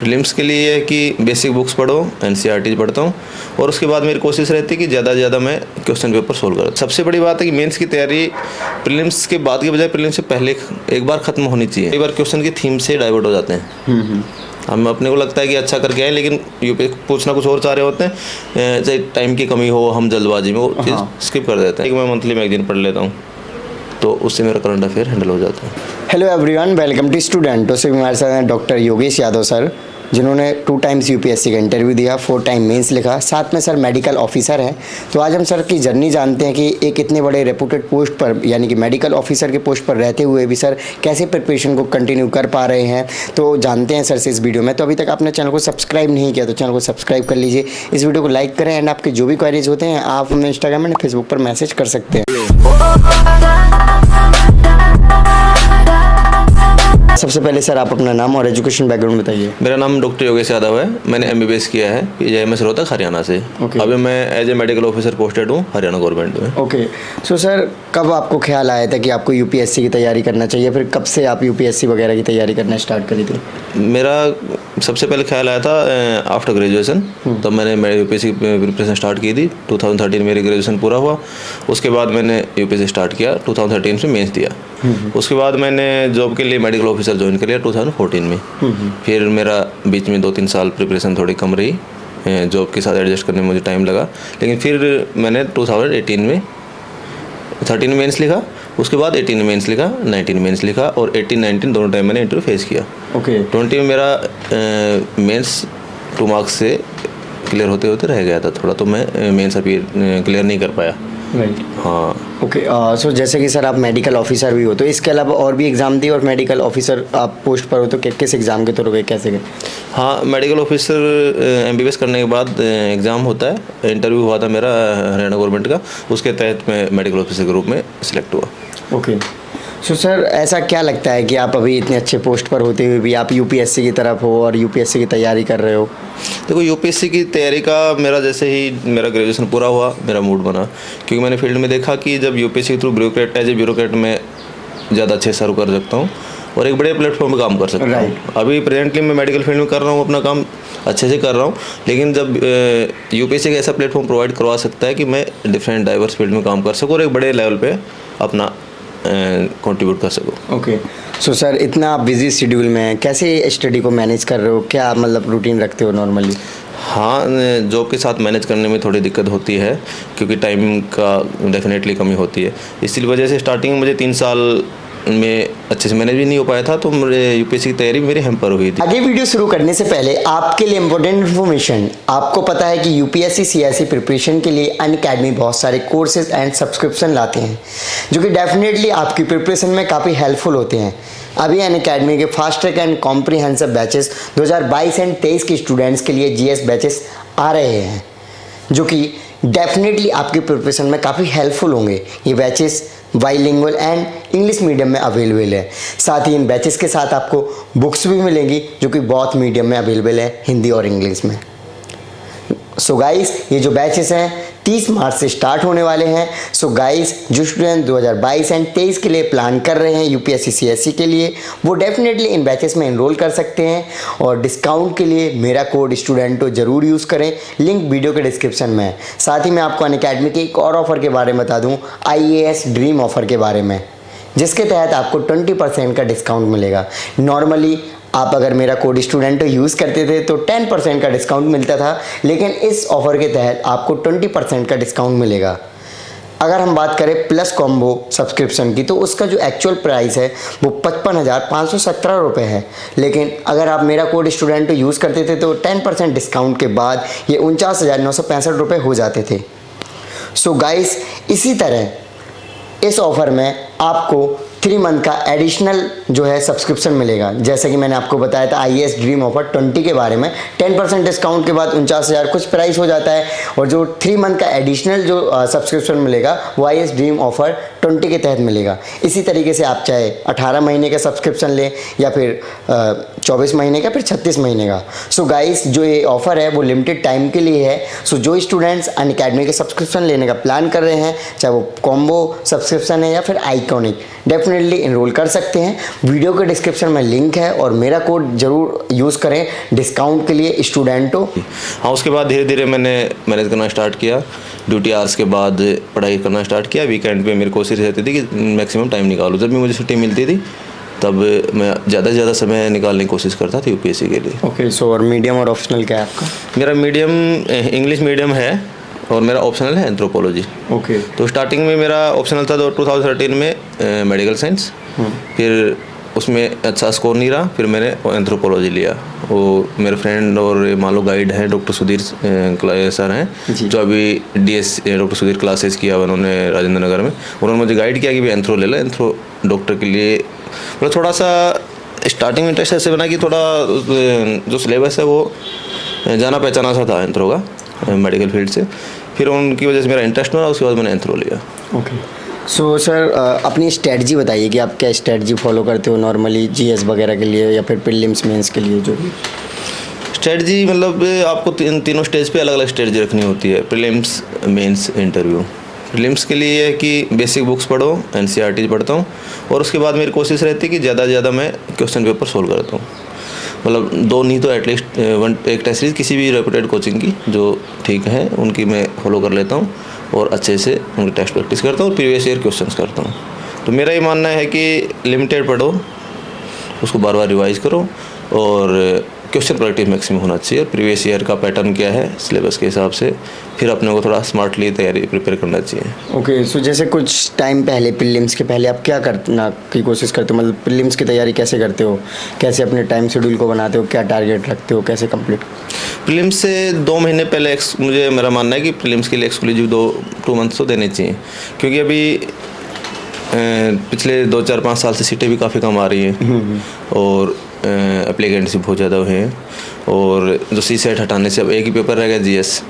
Prelims के लिए ये है कि बेसिक बुक्स पढ़ो, एनसीईआरटी पढ़ता हूँ और उसके बाद मेरी कोशिश रहती है कि ज़्यादा से ज़्यादा मैं क्वेश्चन पेपर सोल्व करूँ। सबसे बड़ी बात है कि मेंस की तैयारी प्रीलिम्स के बाद के बजाय प्रीलिम्स से पहले एक बार ख़त्म होनी चाहिए। कई बार क्वेश्चन की थीम से डाइवर्ट हो जाते हैं। हम अपने को लगता है कि अच्छा करके आए, लेकिन यूपी पूछना कुछ और चाह रहे होते हैं, चाहे टाइम की कमी हो, हम जल्दबाजी में वो चीज़ स्किप कर देते हैं। मैं मंथली मैगजीन पढ़ लेता हूँ तो उससे मेरा करंट अफेयर हैंडल हो जाता है। Hello everyone, welcome to student. तो हमारे साथ हैं डॉक्टर योगेश यादव सर, जिन्होंने 2 टाइम्स यूपीएससी का इंटरव्यू दिया, 4 टाइम मेंस लिखा, साथ में सर मेडिकल ऑफिसर हैं। तो आज हम सर की जर्नी जानते हैं कि एक इतने बड़े रेपुटेड पोस्ट पर यानी कि मेडिकल ऑफिसर के पोस्ट पर रहते हुए भी सर कैसे प्रिपरेशन को कंटिन्यू कर पा रहे हैं। तो जानते हैं सर से इस वीडियो में। तो अभी तक आपने चैनल को सब्सक्राइब नहीं किया तो चैनल को सब्सक्राइब कर लीजिए, इस वीडियो को लाइक करें एंड आपके जो भी क्वेरीज होते हैं आप हमें इंस्टाग्राम एंड फेसबुक पर मैसेज कर सकते हैं। सबसे पहले सर आप अपना नाम और एजुकेशन बैकग्राउंड बताइए। मेरा नाम डॉक्टर योगेश यादव है। मैंने एमबीबीएस किया है पीजीआईएमएस रोहतक हरियाणा से। अभी मैं as a medical officer posted हूँ हरियाणा गवर्नमेंट में। ओके, सो सर कब आपको ख्याल आया था कि आपको यूपीएससी की तैयारी करना चाहिए, फिर कब से आप यूपीएससी वगैरह की तैयारी करना स्टार्ट करी थी? मेरा सबसे पहले ख्याल आया था आफ्टर ग्रेजुएशन, तब मैंने यूपीएससी प्रिपरेशन स्टार्ट की थी। 2013 मेरी ग्रेजुएशन पूरा हुआ, उसके बाद मैंने यूपीएससी स्टार्ट किया। 2013 में मेंस दिया, उसके बाद मैंने जॉब के लिए मेडिकल ऑफिसर ज्वाइन कर लिया 2014 में। फिर मेरा बीच में 2-3 साल प्रिपरेशन थोड़ी कम रही, जॉब के साथ एडजस्ट करने में मुझे टाइम लगा। लेकिन फिर मैंने 2018 में 13 मेंस लिखा, उसके बाद 18 मेंस लिखा, 19 मेंस लिखा और 18-19 दोनों टाइम मैंने इंटरव्यू फेस किया। ओके, 20 में मेरा मेंस 2 मार्क्स से क्लियर होते होते रह गया था थोड़ा, तो मैं मेंस अभी क्लियर नहीं कर पाया। राइट, हाँ। ओके, सो जैसे कि सर आप मेडिकल ऑफिसर भी हो, तो इसके अलावा और भी एग्ज़ाम दी और मेडिकल ऑफिसर आप पोस्ट पर हो, तो किस एग्ज़ाम के थ्रू गए, कैसे गए? हाँ, मेडिकल ऑफिसर एमबीबीएस करने के बाद एग्ज़ाम होता है, इंटरव्यू हुआ था मेरा हरियाणा गवर्नमेंट का, उसके तहत मैं मेडिकल ऑफिसर के रूप में सिलेक्ट हुआ। ओके, सो सर ऐसा क्या लगता है कि आप अभी इतने अच्छे पोस्ट पर होते हुए भी आप यूपीएससी की तरफ हो और यूपीएससी की तैयारी कर रहे हो? देखो, यूपीएससी की तैयारी का मेरा जैसे ही मेरा ग्रेजुएशन पूरा हुआ मेरा मूड बना, क्योंकि मैंने फील्ड में देखा कि जब यूपीएससी के through bureaucrat as a bureaucrat में ज़्यादा अच्छे सर्व कर सकता हूँ और एक बड़े प्लेटफॉर्म पे काम कर सकता हूँ। अभी प्रेजेंटली मैं मेडिकल फील्ड में कर रहा हूँ, अपना काम अच्छे से कर रहा हूँ, लेकिन जब यूपीएससी का ऐसा प्लेटफॉर्म प्रोवाइड करवा सकता है कि मैं डिफरेंट डाइवर्स फील्ड में काम कर सकूँ और एक बड़े लेवल पे अपना कंट्रीब्यूट कर सकूँ। ओके, सो सर इतना आप बिजी शेड्यूल में कैसे स्टडी को मैनेज कर रहे हो, क्या मतलब रूटीन रखते हो नॉर्मली? हाँ, जॉब के साथ मैनेज करने में थोड़ी दिक्कत होती है क्योंकि टाइम का डेफिनेटली कमी होती है। इसी वजह से स्टार्टिंग में मुझे 3 साल में अच्छे से मैनेज भी नहीं हो पाया था, तो मेरे यूपीएससी की तैयारी मेरी हैम्पर हुई थी। आगे वीडियो शुरू करने से पहले आपके लिए इम्पोर्टेंट इन्फॉर्मेशन, आपको पता है कि यूपीएससी सीएससी प्रिपरेशन के लिए अनअकैडमी बहुत सारे कोर्सेज एंड सब्सक्रिप्शन लाते हैं जो कि डेफिनेटली आपकी प्रिपरेशन में काफ़ी हेल्पफुल होते हैं। अभी अनअकैडमी के fast track and comprehensive batches 2022 and 23 के स्टूडेंट्स के लिए जीएस बैचेस आ रहे हैं जो कि डेफिनेटली आपकी प्रिपरेशन में काफ़ी हेल्पफुल होंगे। ये batches bilingual and English medium में अवेलेबल है। साथ ही इन बैचेस के साथ आपको बुक्स भी मिलेंगी जो कि बहुत मीडियम में अवेलेबल है, हिंदी और इंग्लिश में। सो गाइस, ये जो बैचेस हैं 30 मार्च से स्टार्ट होने वाले हैं। सो गाइस, जो स्टूडेंट 2022 एंड 23 के लिए प्लान कर रहे हैं यूपीएससी सीएससी के लिए, वो डेफिनेटली इन बैचेस में एनरोल कर सकते हैं और डिस्काउंट के लिए मेरा कोड स्टूडेंटो जरूर यूज़ करें, लिंक वीडियो के डिस्क्रिप्शन में है। साथ ही मैं आपको अनअकैडमी के एक और ऑफर के बारे में बता दूँ, IAS ड्रीम ऑफर के बारे में, जिसके तहत आपको 20% का डिस्काउंट मिलेगा। नॉर्मली आप अगर मेरा कोड स्टूडेंट यूज़ करते थे तो 10% का डिस्काउंट मिलता था, लेकिन इस ऑफ़र के तहत आपको 20% का डिस्काउंट मिलेगा। अगर हम बात करें प्लस कॉम्बो सब्सक्रिप्शन की, तो उसका जो एक्चुअल प्राइस है वो 55,517 रुपये है, लेकिन अगर आप मेरा कोड स्टूडेंट यूज़ करते थे तो 10% डिस्काउंट के बाद ये 49,965 रुपये हो जाते थे। सो गाइस, इसी तरह इस ऑफ़र में आपको 3 मंथ का एडिशनल जो है सब्सक्रिप्शन मिलेगा। जैसे कि मैंने आपको बताया था IAS ड्रीम ऑफर 20 के बारे में, 10% डिस्काउंट के बाद 49,000 कुछ प्राइस हो जाता है, और जो 3 मंथ का एडिशनल जो सब्सक्रिप्शन मिलेगा वो IAS ड्रीम ऑफर 20 के तहत मिलेगा। इसी तरीके से आप चाहे 18 महीने का सब्सक्रिप्शन लें या फिर 24 महीने का, फिर 36 महीने का। सो गाइस, जो ये ऑफ़र है वो लिमिटेड टाइम के लिए है। सो जो स्टूडेंट्स अनअकैडमी के सब्सक्रिप्शन लेने का प्लान कर रहे हैं, चाहे वो कॉम्बो सब्सक्रिप्शन है या फिर आइकॉनिक, डेफिनेटली इनरोल कर सकते हैं। वीडियो के डिस्क्रिप्शन में लिंक है और मेरा कोड ज़रूर यूज़ करें डिस्काउंट के लिए स्टूडेंटों। हाँ, उसके बाद धीरे धीरे मैंने मैनेज करना स्टार्ट किया। ड्यूटी आवर्स के बाद पढ़ाई करना स्टार्ट किया। वीकेंड पे मेरी कोशिश रहती थी कि मैक्सिमम टाइम निकालूँ। जब भी मुझे छुट्टी मिलती थी तब मैं ज़्यादा से ज़्यादा समय निकालने की कोशिश करता था यूपीएससी के लिए। ओके, सो और मीडियम और ऑप्शनल क्या है आपका? मेरा मीडियम इंग्लिश मीडियम है और मेरा ऑप्शनल है एंथ्रोपोलॉजी। ओके। तो स्टार्टिंग में मेरा ऑप्शनल था तो 2013 में मेडिकल साइंस, फिर उसमें अच्छा स्कोर नहीं रहा, फिर मैंने एंथ्रोपोलॉजी लिया। वो मेरे फ्रेंड और मान लो गाइड हैं डॉक्टर सुधीर सर हैं, जो अभी डीएस डॉक्टर सुधीर क्लासेस किया हुआ उन्होंने राजेंद्र नगर में। उन्होंने मुझे गाइड किया कि भाई एंथ्रो ले लो, एंथ्रो डॉक्टर के लिए मतलब थोड़ा सा स्टार्टिंग में इंटरेस्ट ऐसे बना कि थोड़ा जो सिलेबस है वो जाना पहचाना सा था एंथ्रो का मेडिकल फील्ड से। फिर उनकी वजह से मेरा इंटरेस्ट हुआ, उसके बाद मैंने एंथ्रो लिया। ओके। सो सर, अपनी स्ट्रेटजी बताइए कि आप क्या स्ट्रेटजी फॉलो करते हो नॉर्मली जीएस वगैरह के लिए या फिर प्रीलिम्स मेंस के लिए जो भी? स्ट्रेटजी मतलब आपको तीनों स्टेज पे अलग अलग स्ट्रेटजी रखनी होती है। Prelims, mains, interview. प्रीलिम्स के लिए है कि बेसिक बुक्स पढ़ो, एनसीईआरटी पढ़ता हूँ और उसके बाद मेरी कोशिश रहती है कि ज़्यादा से ज़्यादा मैं क्वेश्चन पेपर सोल्व करता हूँ। मतलब 2 नहीं तो एटलीस्ट एक टेस्ट सीरीज किसी भी रेपुटेड कोचिंग की जो ठीक है उनकी मैं फॉलो कर लेता हूँ और अच्छे से उनकी टेस्ट प्रैक्टिस करता हूँ और प्रीवियस ईयर क्वेश्चंस करता हूँ। तो मेरा ये मानना है कि लिमिटेड पढ़ो, उसको बार बार रिवाइज करो और क्वेश्चन प्रैक्टिस मैक्सिमम होना चाहिए। प्रीवियस ईयर का पैटर्न क्या है सिलेबस के हिसाब से फिर अपने को थोड़ा स्मार्टली तैयारी प्रिपेयर करना चाहिए। ओके, सो जैसे कुछ टाइम पहले प्रीलिम्स के पहले आप क्या करना की कोशिश करते हो? मतलब प्रीलिम्स की तैयारी कैसे करते हो, कैसे अपने टाइम शेड्यूल को बनाते हो, क्या टारगेट रखते हो, कैसे कंप्लीट? प्रीलिम्स से 2 महीने पहले मुझे मेरा मानना है कि प्रीलिम्स के लिए एक्सक्लूसिव 2 मंथ्स तो देने चाहिए, क्योंकि अभी पिछले 2-4-5 साल से सीटें भी काफ़ी कम आ रही हैं और एप्लीकेंट्स भी बहुत ज़्यादा हुए हैं। और जो सीसेट हटाने से अब एक ही पेपर रह गया जीएस,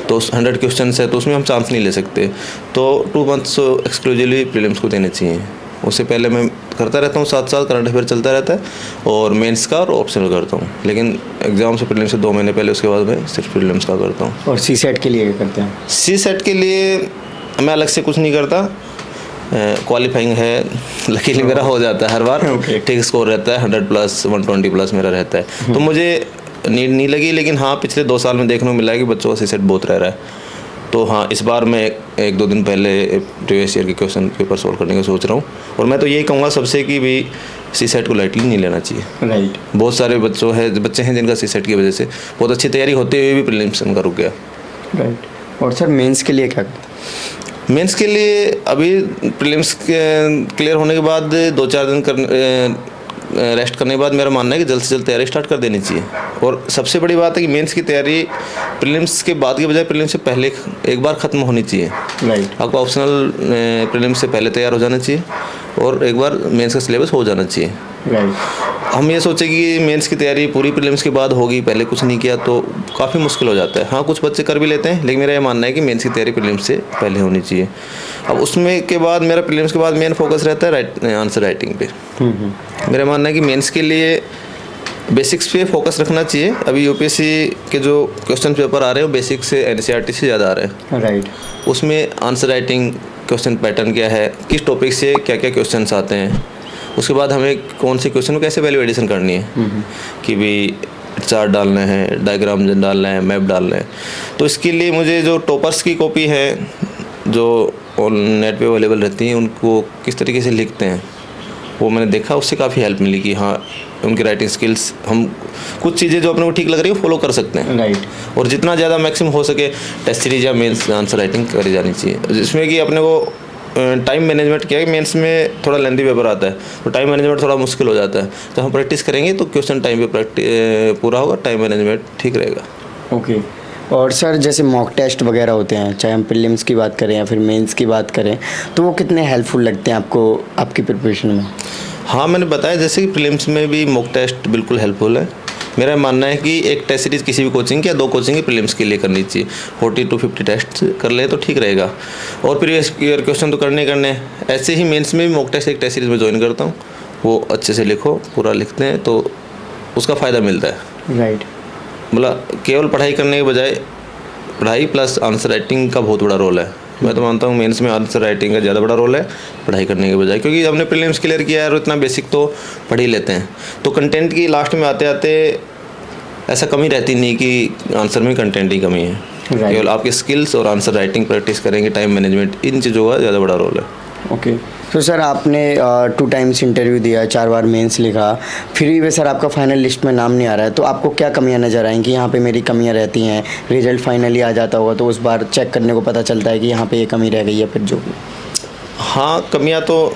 तो 100 क्वेश्चन है तो उसमें हम चांस नहीं ले सकते। तो 2 मंथ्स एक्सक्लूसिवली प्रीलिम्स को देने चाहिए। उससे पहले मैं करता रहता हूँ, 7 साल करंट अफेयर चलता रहता है और मेंस का और ऑप्शनल करता हूँ, लेकिन एग्जाम से प्रीलिम्स से 2 महीने पहले उसके बाद मैं सिर्फ प्रीलिम्स का करता हूँ। और सीसेट के लिए क्या करते हैं? सीसेट के लिए मैं अलग से कुछ नहीं करता। क्वालिफाइंग है, लकीली मेरा हो जाता है हर बार। ठीक स्कोर रहता है, 100+, 120+ मेरा रहता है। तो मुझे नीड नहीं लगी, लेकिन हाँ पिछले 2 साल में देखने को मिला है कि बच्चों का सीसेट बहुत रह रहा है। तो हाँ, इस बार मैं 1-2 दिन पहले प्रीवियस ईयर के क्वेश्चन पेपर सोल्व करने का सोच रहा हूँ। और मैं तो यही कहूँगा सबसे कि भी सीसेट को लाइटली नहीं लेना चाहिए। राइट। बहुत सारे बच्चे हैं जिनका सीसेट की वजह से बहुत अच्छी तैयारी होते हुए भी प्रीलिम्स उनका रुक गया। राइट। और सर मेंस के लिए क्या करते हैं? मेंस के लिए अभी प्रीलिम्स क्लियर होने के बाद 2-4 दिन रेस्ट करने के बाद मेरा मानना है कि जल्द से जल्द तैयारी स्टार्ट कर देनी चाहिए। और सबसे बड़ी बात है कि मेंस की तैयारी प्रीलिम्स के बाद के बजाय प्रीलिम्स से पहले एक बार ख़त्म होनी चाहिए। राइट। आपको ऑप्शनल प्रीलिम्स से पहले तैयार हो जाना चाहिए और एक बार मेंस का सिलेबस हो जाना चाहिए। राइट। हम ये सोचे कि मेंस की तैयारी पूरी प्रीलिम्स के बाद होगी, पहले कुछ नहीं किया तो काफ़ी मुश्किल हो जाता है। हाँ, कुछ बच्चे कर भी लेते हैं, लेकिन मेरा ये मानना है कि मेंस की तैयारी प्रीलिम्स से पहले होनी चाहिए। अब उसमें के बाद मेरा प्रीलिम्स के बाद मेन फोकस रहता है आंसर राइटिंग पे। मेरा मानना है कि मेंस के लिए बेसिक्स पे फोकस रखना चाहिए। अभी यूपीएससी के जो क्वेश्चन पेपर आ रहे हैं वो बेसिक से एनसीईआरटी से ज़्यादा आ रहे हैं। राइट। उसमें आंसर राइटिंग, क्वेश्चन पैटर्न क्या है, किस टॉपिक से क्या क्या क्वेश्चन आते हैं, उसके बाद हमें कौन से क्वेश्चन को कैसे वैल्यू एडिशन करनी है कि भी चार्ट डालना है, डायग्राम डालना है, मैप डालना है। तो इसके लिए मुझे जो टॉपर्स की कॉपी है जो नेट पे अवेलेबल रहती हैं उनको किस तरीके से लिखते हैं वो मैंने देखा, उससे काफ़ी हेल्प मिली कि हाँ उनकी राइटिंग स्किल्स हम कुछ चीज़ें जो अपने को ठीक लग रही है फॉलो कर सकते हैं। राइट। और जितना ज़्यादा मैक्सिमम हो सके टेस्ट सीरीज या मेंस आंसर राइटिंग करी जानी चाहिए, जिसमें कि अपने को टाइम मैनेजमेंट किया है। मेंस में थोड़ा लेंथी पेपर आता है तो टाइम मैनेजमेंट थोड़ा मुश्किल हो जाता है। तो हम प्रैक्टिस करेंगे तो क्वेश्चन टाइम पे पूरा होगा, टाइम मैनेजमेंट ठीक रहेगा। ओके। और सर जैसे मॉक टेस्ट वगैरह होते हैं, चाहे हम प्रीलिम्स की बात करें या फिर मेंस की बात करें, तो वो कितने हेल्पफुल लगते हैं आपको आपकी प्रिपरेशन में? हाँ, मैंने बताया जैसे कि प्रीलिम्स में भी मॉक टेस्ट बिल्कुल हेल्पफुल है। मेरा मानना है कि एक टेस्ट सीरीज़ किसी भी कोचिंग की या 2 कोचिंग की प्रीलिम्स के लिए करनी चाहिए। 40 to 50 टेस्ट कर ले तो ठीक रहेगा। और प्रीवियस ईयर क्वेश्चन तो करने ऐसे ही मेंस में भी मॉक टेस्ट एक टेस्ट सीरीज़ में ज्वाइन करता हूँ। वो अच्छे से लिखो, पूरा लिखते हैं तो उसका फ़ायदा मिलता है। राइट। मतलब केवल पढ़ाई करने के बजाय पढ़ाई प्लस आंसर राइटिंग का बहुत बड़ा रोल है। मैं तो मानता हूँ मेंस में आंसर राइटिंग का ज़्यादा बड़ा रोल है पढ़ाई करने के बजाय, क्योंकि हमने प्रीलिम्स क्लियर किया है और इतना बेसिक तो पढ़ ही लेते हैं। तो कंटेंट की लास्ट में आते आते ऐसा कमी रहती नहीं कि आंसर में कंटेंट की कमी है। केवल आपके स्किल्स और आंसर राइटिंग प्रैक्टिस करेंगे, टाइम मैनेजमेंट, इन चीज़ों का ज़्यादा बड़ा रोल है। ओके। तो सर आपने 2 टाइम्स इंटरव्यू दिया, 4 बार मेंस लिखा, फिर भी सर आपका फाइनल लिस्ट में नाम नहीं आ रहा है, तो आपको क्या कमियां नज़र आएँ कि यहाँ पे मेरी कमियां रहती हैं? रिजल्ट फाइनली आ जाता होगा तो उस बार चेक करने को पता चलता है कि यहाँ पे ये कमी रह गई है, फिर जो भी। हाँ, कमियां तो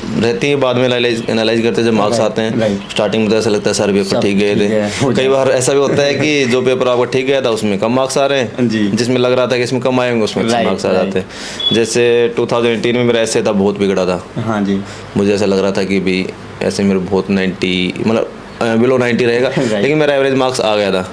रहती हैं, बाद में एनालाइज करते जब मार्क्स आते हैं। स्टार्टिंग में तो ऐसा लगता है सारे पेपर ठीक गए थे। कई बार ऐसा भी होता है कि जो पेपर आपका ठीक गया था उसमें कम मार्क्स आ रहे हैं, जिसमें लग रहा था कि इसमें कम आएंगे उसमें अच्छे मार्क्स आ जाते हैं। जैसे 2018 में मेरा ऐसे था, बहुत बिगड़ा था। हाँ जी। मुझे ऐसा लग रहा था कि भी ऐसे मेरे बहुत 90 मतलब बिलो 90 रहेगा, लेकिन मेरा एवरेज मार्क्स आ गया था।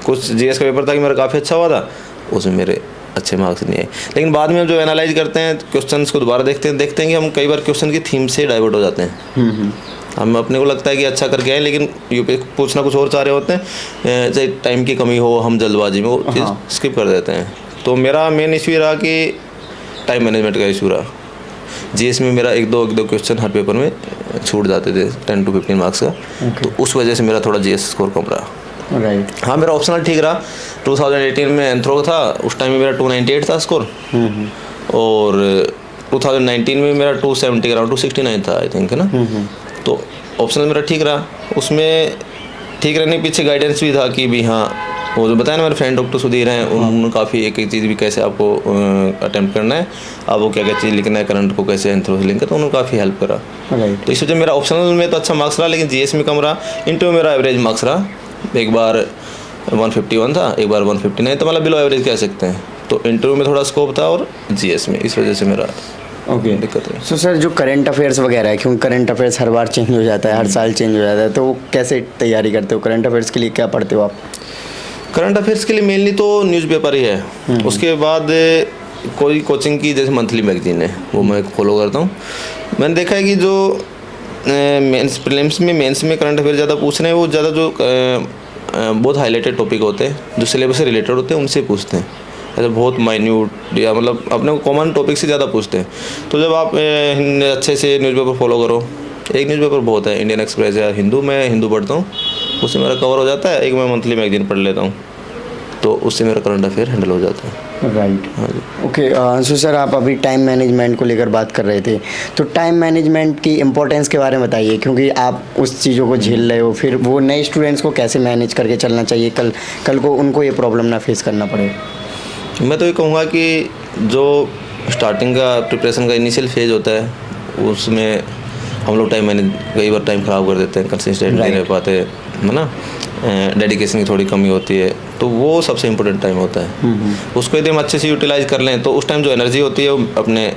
कुछ जीएस का पेपर था कि मेरा काफ़ी अच्छा हुआ था, उसमें मेरे अच्छे मार्क्स नहीं आए। लेकिन बाद में हम जो एनालाइज करते हैं, क्वेश्चंस को दोबारा देखते हैं कि हम कई बार क्वेश्चन की थीम से डाइवर्ट हो जाते हैं। हम अपने को लगता है कि अच्छा करके आए, लेकिन यूपीएससी पूछना कुछ और चाह रहे होते हैं, चाहे टाइम की कमी हो, हम जल्दबाजी में वो चीज़ स्किप कर देते हैं। तो मेरा मेन इशू रहा कि टाइम मैनेजमेंट का इशू रहा। जीएस में मेरा एक दो क्वेश्चन हर पेपर में छूट जाते थे 10 to 15 मार्क्स का, तो उस वजह से मेरा थोड़ा जीएस स्कोर कम रहा। राइट। हाँ, मेरा ऑप्शनल ठीक रहा। 2018 में एंथ्रो था, उस टाइम में मेरा 298 था स्कोर, और 2019 में मेरा 270 अराउंड 269 था आई थिंक, है ना। तो ऑप्शनल मेरा ठीक रहा। उसमें ठीक रहने के पीछे गाइडेंस भी था कि भी हाँ, वो जो बताया ना मेरे फ्रेंड डॉक्टर सुधीर हैं, उन्होंने काफ़ी एक चीज़ भी कैसे आपको अटेम्प्ट करना है, आप वो क्या क्या चीज़ लिखना है, करंट को कैसे एंथ्रो से लिंक है, तो उन्होंने काफ़ी हेल्प करा। तो इस वजह मेरा ऑप्शनल में तो अच्छा मार्क्स रहा, लेकिन जीएस में कम रहा। इंटरव्यू में मेरा एवरेज मार्क्स रहा, एक बार 151 था, एक बार 159, तो मतलब बिलो एवरेज कह सकते हैं। तो इंटरव्यू में थोड़ा स्कोप था और जीएस में, इस वजह से मेरा दिक्कत है। सो सर, जो करंट अफेयर्स वगैरह है, क्योंकि करंट अफेयर्स हर बार चेंज हो जाता है, हर साल चेंज हो जाता है, तो कैसे तैयारी करते हो? करंट अफेयर्स के लिए क्या पढ़ते हो आप? करंट अफेयर्स के लिए मेनली तो न्यूज़पेपर ही है। उसके बाद कोई कोचिंग की जैसे मंथली मैगजीन है, वो मैं फॉलो करता हूँ। मैंने देखा है कि जो मेंस प्रीलिम्स में मेंस में करंट अफेयर ज़्यादा पूछ रहे हैं, वो ज़्यादा जो बहुत हाईलाइटेड टॉपिक होते हैं, जो सिलेबस से रिलेटेड होते हैं, उनसे पूछते हैं। ऐसे बहुत माइन्यूट या मतलब अपने को कॉमन टॉपिक से ज़्यादा पूछते हैं। तो जब आप अच्छे से न्यूज़पेपर फॉलो करो, एक न्यूज़पेपर बहुत है, इंडियन एक्सप्रेस या हिंदू, मैं हिंदू पढ़ता हूँ, उससे मेरा कवर हो जाता है। एक मैं मंथली मैगजीन पढ़ लेता हूँ, तो उससे मेरा करंट अफेयर हैंडल हो जाता है। राइट। हाँ जी। ओके। सो सर, आप अभी टाइम मैनेजमेंट को लेकर बात कर रहे थे, तो टाइम मैनेजमेंट की इम्पोर्टेंस के बारे में बताइए, क्योंकि आप उस चीज़ों को झेल रहे हो, फिर वो नए स्टूडेंट्स को कैसे मैनेज करके चलना चाहिए, कल को उनको ये प्रॉब्लम ना फेस करना पड़े। मैं तो ये कहूँगा कि जो स्टार्टिंग का प्रिपरेशन का इनिशियल फेज होता है, उसमें हम लोग टाइम मैनेज कई बार टाइम ख़राब कर देते हैं, कंसिस्टेंट नहीं रह पाते, है ना, डेडिकेशन की थोड़ी कमी होती है, तो वो सबसे इम्पोर्टेंट टाइम होता है। उसको यदि हम अच्छे से यूटिलाइज कर लें, तो उस टाइम जो एनर्जी होती है वो अपने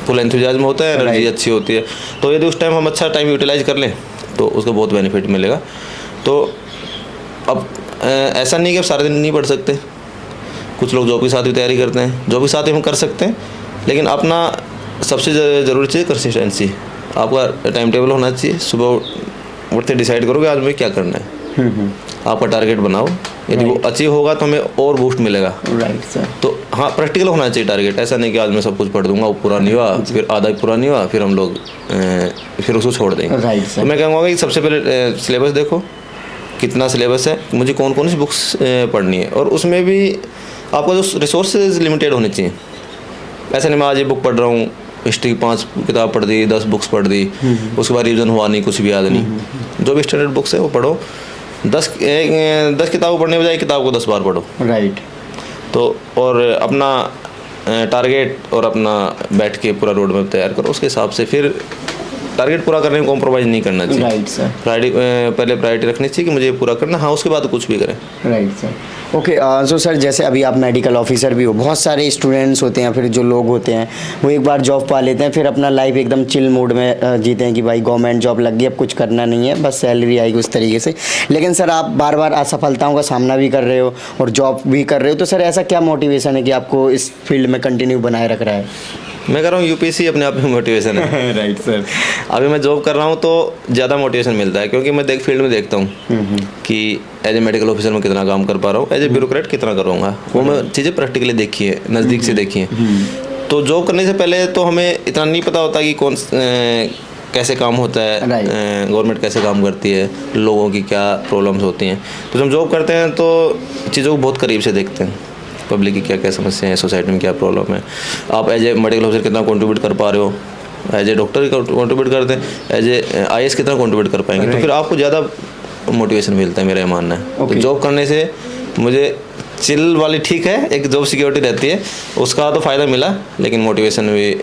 फुल एंथुजियाज्म होता है, एनर्जी अच्छी होती है, तो यदि उस टाइम हम अच्छा टाइम यूटिलाइज कर लें तो उसका बहुत बेनिफिट मिलेगा। तो अब ऐसा नहीं कि आप सारे दिन नहीं पढ़ सकते, कुछ लोग जॉब के साथ भी तैयारी करते हैं, जॉब के साथ भी हम कर सकते हैं, लेकिन अपना सबसे ज़रूरी चीज़ कंसिस्टेंसी। आपका टाइम टेबल होना चाहिए, सुबह उठते डिसाइड करोगे आज मुझे क्या करना है, आपका टारगेट बनाओ, यदि वो अचीव होगा तो हमें और बूस्ट मिलेगा। Right sir. तो हाँ, प्रैक्टिकल होना चाहिए टारगेट, ऐसा नहीं कि आज मैं सब कुछ पढ़ दूंगा, वो पूरा नहीं हुआ, फिर आधा ही पूरा नहीं हुआ, फिर हम लोग फिर उसको छोड़ देंगे। Right sir. तो मैं कहूँगा कि सबसे पहले सिलेबस देखो, कितना सिलेबस है, मुझे कौन कौन सी बुक्स पढ़नी है, और उसमें भी आपका जो रिसोर्सेज लिमिटेड होने चाहिए। ऐसा नहीं मैं आज ये बुक पढ़ रहा हूँ, हिस्ट्री की 5 किताब पढ़ दी, 10 बुक्स पढ़ दी, उसके बाद रिविजन हुआ नहीं, कुछ भी याद नहीं। जो भी स्टैंडर्ड बुक्स है वो पढ़ो, 10 किताबों पढ़ने बजाय किताब को 10 बार पढ़ो। राइट। तो और अपना टारगेट और अपना बैठ के पूरा रोड मैप तैयार करो, उसके हिसाब से फिर टारगेट पूरा करने में कॉम्प्रोमाइज़ नहीं करना चाहिए। Right sir. पहले प्रायोरिटी रखनी चाहिए कि मुझे ये पूरा करना, हाँ उसके बाद कुछ भी करें। Right sir. Okay. So sir, जैसे अभी आप मेडिकल ऑफिसर भी हो, बहुत सारे स्टूडेंट्स होते हैं, फिर जो लोग होते हैं वो एक बार जॉब पा लेते हैं, फिर अपना लाइफ एकदम चिल मूड में जीते हैं कि भाई गवर्नमेंट जॉब लग गई, अब कुछ करना नहीं है, बस सैलरी आएगी उस तरीके से। लेकिन सर आप बार बार असफलताओं का सामना भी कर रहे हो और जॉब भी कर रहे हो, तो सर ऐसा क्या मोटिवेशन है कि आपको इस फील्ड में कंटिन्यू बनाए रख रहा है? मैं कर रहा हूँ यूपीएससी अपने आप में मोटिवेशन है। Right sir. अभी मैं जॉब कर रहा हूँ तो ज़्यादा मोटिवेशन मिलता है, क्योंकि मैं फील्ड में देखता हूँ कि एज ए मेडिकल ऑफिसर में कितना काम कर पा रहा हूँ, एज ए ब्यूरोक्रेट कितना करूँगा। वो मैं चीज़ें प्रैक्टिकली देखी है, नज़दीक से देखी है। तो जॉब करने से पहले तो हमें इतना नहीं पता होता कि कैसे काम होता है, गवर्नमेंट कैसे काम करती है, लोगों की क्या प्रॉब्लम्स होती हैं। तो जब हम जॉब करते हैं तो चीज़ों को बहुत करीब से देखते हैं, पब्लिक की क्या क्या समस्याएं हैं, सोसाइटी में क्या प्रॉब्लम है। आप एज ए मेडिकल ऑफिसर कितना कंट्रीब्यूट कर पा रहे हो, एज ए डॉक्टर कंट्रीब्यूट करते हैं, एज ए आईएएस कितना कंट्रीब्यूट कर पाएंगे, तो फिर आपको ज़्यादा मोटिवेशन मिलता है, मेरा ये मानना है। तो जॉब करने से मुझे चिल वाली ठीक है, एक जॉब सिक्योरिटी रहती है, उसका तो फ़ायदा मिला, लेकिन मोटिवेशन भी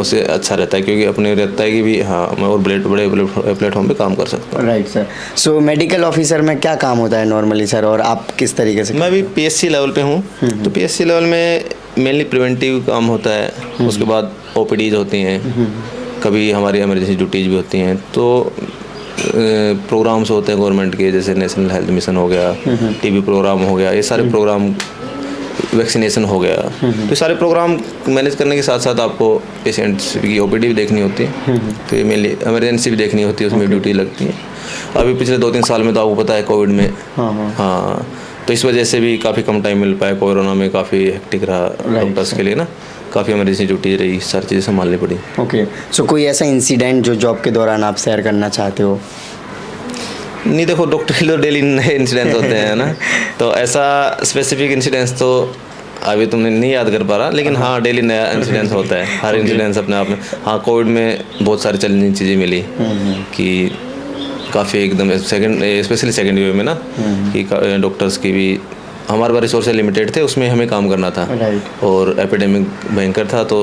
उससे अच्छा रहता है, क्योंकि अपने रहता है कि भी हाँ मैं और बड़े प्लेटफॉर्म पे काम कर सकता हूँ। Right sir. So medical officer में क्या काम होता है नॉर्मली सर, और आप किस तरीके से? मैं अभी पीएससी लेवल पे हूँ, तो पीएससी लेवल में मेनली प्रिवेंटिव काम होता है, उसके बाद ओपीडीज होती हैं, कभी हमारी इमरजेंसी ड्यूटीज भी होती हैं, तो प्रोग्राम्स होते हैं गवर्नमेंट के, जैसे नेशनल हेल्थ मिशन हो गया, टीबी प्रोग्राम हो गया, ये सारे प्रोग्राम, वैक्सीनेशन हो गया, तो ये सारे प्रोग्राम मैनेज करने के साथ साथ आपको पेशेंट्स की ओपीडी भी देखनी होती है, तो ये मेनली इमरजेंसी भी देखनी होती है, उसमें ड्यूटी लगती है। अभी पिछले 2-3 साल में तो आपको पता है कोविड में, हाँ, तो इस वजह से भी काफ़ी कम टाइम मिल पाया, कोरोना में काफ़ी हेक्टिक रहा डॉक्टर्स के लिए ना, काफ़ी इमरजेंसी ड्यूटी रही, सारी चीज़ें संभालनी पड़ी। ओके, सो कोई ऐसा इंसिडेंट जो जॉब के दौरान आप शेयर करना चाहते हो? नहीं, देखो डॉक्टर के लिए डेली नए इंसिडेंट्स होते हैं ना, तो ऐसा स्पेसिफिक इंसिडेंट्स तो अभी तुमने नहीं याद कर पा रहा, लेकिन हाँ डेली नया इंसिडेंट्स होता है, हर इंसिडेंट्स अपने आप में। हाँ, कोविड में बहुत सारी चैलेंजिंग चीज़ें मिली कि काफ़ी एकदम स्पेशली सेकेंड वेव में ना, कि डॉक्टर्स की भी हमारे पास रिसोर्सेज लिमिटेड थे, उसमें हमें काम करना था, और एपिडेमिक भयंकर था, तो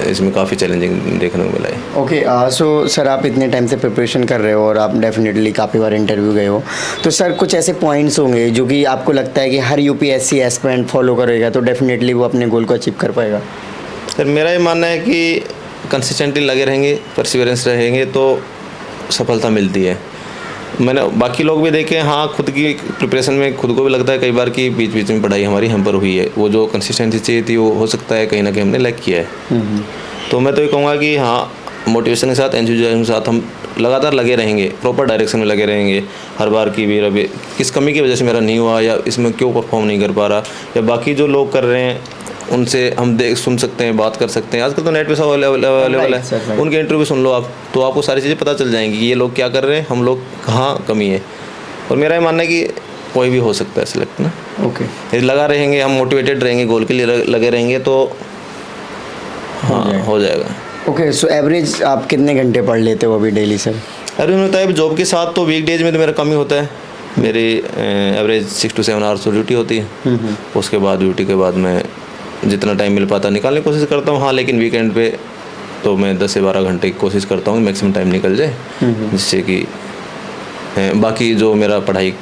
इसमें काफ़ी चैलेंजिंग देखने को मिला है। ओके, सो सर आप इतने टाइम से प्रिपरेशन कर रहे हो और आप डेफिनेटली काफ़ी बार इंटरव्यू गए हो, तो सर कुछ ऐसे पॉइंट्स होंगे जो कि आपको लगता है कि हर यूपीएससी एस्पिरेंट फॉलो करेगा तो डेफिनेटली वो अपने गोल को अचीव कर पाएगा? सर मेरा ये मानना है कि कंसिस्टेंटली लगे रहेंगे, परसिवरेंस रहेंगे तो सफलता मिलती है। मैंने बाकी लोग भी देखे, हाँ खुद की प्रिपरेशन में खुद को भी लगता है कई बार कि बीच बीच में पढ़ाई हमारी हैम्पर हुई है, वो जो कंसिस्टेंसी चाहिए थी वो हो सकता है कहीं ना कहीं हमने लैक किया है। तो मैं तो ये कहूँगा कि हाँ, मोटिवेशन के साथ, एंथुसियाज्म के साथ हम लगातार लगे रहेंगे, प्रॉपर डायरेक्शन में लगे रहेंगे। हर बार की भी रबी किस कमी की वजह से मेरा नहीं हुआ, या इसमें क्यों परफॉर्म नहीं कर पा रहा, या बाकी जो लोग कर रहे हैं उनसे हम सुन सकते हैं, बात कर सकते हैं। आजकल तो नेट पे सब अवेलेबल है, उनके इंटरव्यू सुन लो आप, तो आपको सारी चीज़ें पता चल जाएंगी कि ये लोग क्या कर रहे हैं, हम लोग कहाँ कमी है। और मेरा ये मानना है कि कोई भी हो सकता है सिलेक्ट ना। ओके, यदि लगा रहेंगे, हम मोटिवेटेड रहेंगे, गोल के लिए लगे रहेंगे तो हाँ हो जाएगा। ओके, सो एवरेज आप कितने घंटे पढ़ लेते हो अभी डेली सर? अरे होता है जॉब के साथ तो वीक डेज में तो मेरा कम ही होता है, मेरी एवरेज 6 to 7 आवर्स तो ड्यूटी होती है। उसके बाद ड्यूटी के बाद मैं जितना टाइम मिल पाता निकालने की कोशिश करता हूँ। हाँ, लेकिन वीकेंड पे तो मैं 10 से 12 घंटे की कोशिश करता हूँ मैक्सिमम टाइम निकल जाए, जिससे कि बाकी जो मेरा पढ़ाई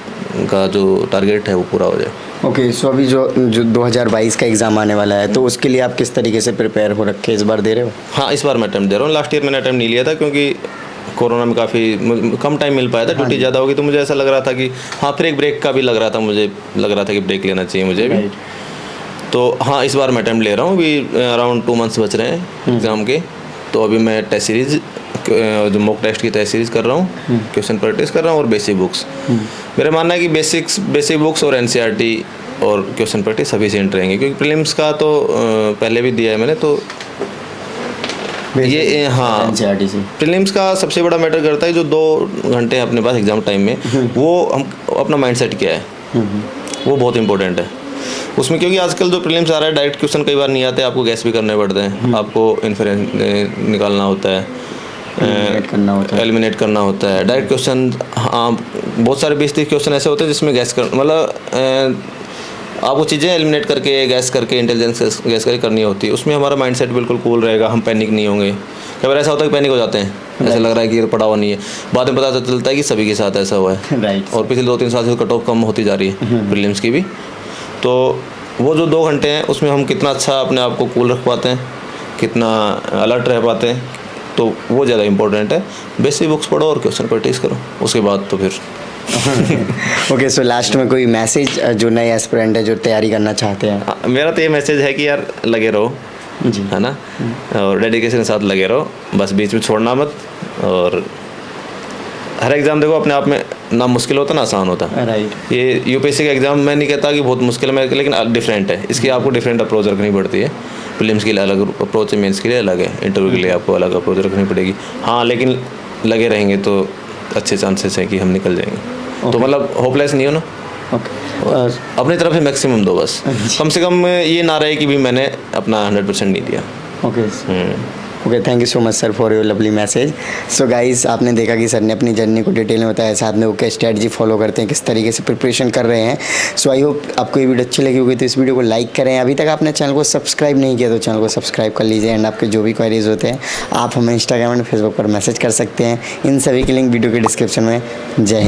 का जो टारगेट है वो पूरा हो जाए। ओके, सो अभी जो 2022 का एग्ज़ाम आने वाला है, तो उसके लिए आप किस तरीके से प्रिपेयर हो रखे, इस बार दे रहे हो? हाँ, इस बार मैं अटैम्प्ट दे रहा हूँ। लास्ट ईयर मैंने अटैम्प्ट नहीं लिया था क्योंकि कोरोना में काफ़ी कम टाइम मिल पाया था, ड्यूटी ज़्यादा होगी, तो मुझे ऐसा लग रहा था कि हाँ, फिर एक ब्रेक का भी लग रहा था, मुझे लग रहा था कि ब्रेक लेना चाहिए मुझे भी। तो हाँ, इस बार मैं अटैम्प्ट ले रहा हूँ। अभी अराउंड 2 मंथ्स बच रहे हैं एग्ज़ाम के, तो अभी मैं टेस्ट सीरीज़, जो मॉक टेस्ट की टेस्ट सीरीज़ कर रहा हूँ, क्वेश्चन प्रैक्टिस कर रहा हूँ, और बेसिक बुक्स। मेरा मानना है कि बेसिक बुक्स और एनसीईआरटी और क्वेश्चन प्रैक्टिस सफिशिएंट रहेंगे, क्योंकि प्रीलिम्स का तो पहले भी दिया है मैंने, तो ये हाँ, प्रीलिम्स का सबसे बड़ा मैटर करता है जो 2 घंटे हैं अपने पास एग्ज़ाम टाइम में, वो हम अपना माइंडसेट क्या है, वो बहुत इंपॉर्टेंट है उसमें। क्योंकि आजकल जो प्रीलिम्स आ रहा है, डायरेक्ट क्वेश्चन कई बार नहीं आते, आपको गैस भी करने पड़ते हैं, आपको इन्फरेंस निकालना होता है, एलिमिनेट करना होता है। डायरेक्ट क्वेश्चन, हाँ बहुत सारे बेसिक क्वेश्चन ऐसे होते हैं जिसमें गैस कर, मतलब आपको चीज़ें एलिमिनेट करके, गैस करके, इंटेलिजेंस गैस करके करनी होती है। उसमें हमारा माइंडसेट बिल्कुल कूल रहेगा, हम पैनिक नहीं होंगे। कई बार ऐसा होता है कि पैनिक हो जाते हैं, ऐसा लग रहा है कि ये पढ़ा हुआ नहीं है, बाद में पता चलता है कि सभी के साथ ऐसा हुआ है। और पिछले 2-3 साल से कट ऑफ कम होती जा रही है प्रीलिम्स की भी। तो वो जो 2 घंटे हैं उसमें हम कितना अच्छा अपने आप को कूल रख पाते हैं, कितना अलर्ट रह पाते हैं, तो वो ज़्यादा इंपॉर्टेंट है। बेसिक बुक्स पढ़ो और क्वेश्चन प्रैक्टिस करो, उसके बाद तो फिर ओके, सो लास्ट में कोई मैसेज जो नए एस्पिरेंट है जो तैयारी करना चाहते हैं? मेरा तो ये मैसेज है कि यार लगे रहो, जी। है ना, और डेडिकेशन के साथ लगे रहो, बस बीच में छोड़ना मत। और हर एग्ज़ाम देखो अपने आप में ना मुश्किल होता ना आसान होता। राइट। ये यूपीएससी का एग्ज़ाम मैं नहीं कहता कि बहुत मुश्किल है, लेकिन डिफरेंट है। इसकी आपको डिफरेंट अप्रोच रखनी पड़ती है। प्रीलिम्स के लिए अलग अप्रोच है, मेंस के लिए अलग है, इंटरव्यू के लिए आपको अलग अप्रोच रखनी पड़ेगी। हाँ, लेकिन लगे रहेंगे तो अच्छे चांसेस हैं कि हम निकल जाएंगे। तो मतलब होपलेस नहीं हो ना, ओके। अपनी तरफ से मैक्सिमम दो बस। कम से कम ये ना रहे कि भी मैंने अपना 100% नहीं दिया। Okay okay, thank you so much sir for your lovely message. So guys, आपने देखा कि सर ने अपनी जर्नी को डिटेल में बताया, साथ में वो क्या स्ट्रेटजी फॉलो करते हैं, किस तरीके से प्रिपरेशन कर रहे हैं। सो आई होप आपको ये वीडियो अच्छी लगी होगी, तो इस वीडियो को लाइक करें। अभी तक आपने चैनल को सब्सक्राइब नहीं किया तो चैनल को सब्सक्राइब कर लीजिए। एंड आपके जो भी क्वेरीज होते हैं आप हमें इंस्टाग्राम एंड फेसबुक पर मैसेज कर सकते हैं। इन सभी की लिंक वीडियो के डिस्क्रिप्शन में। जय हिंद।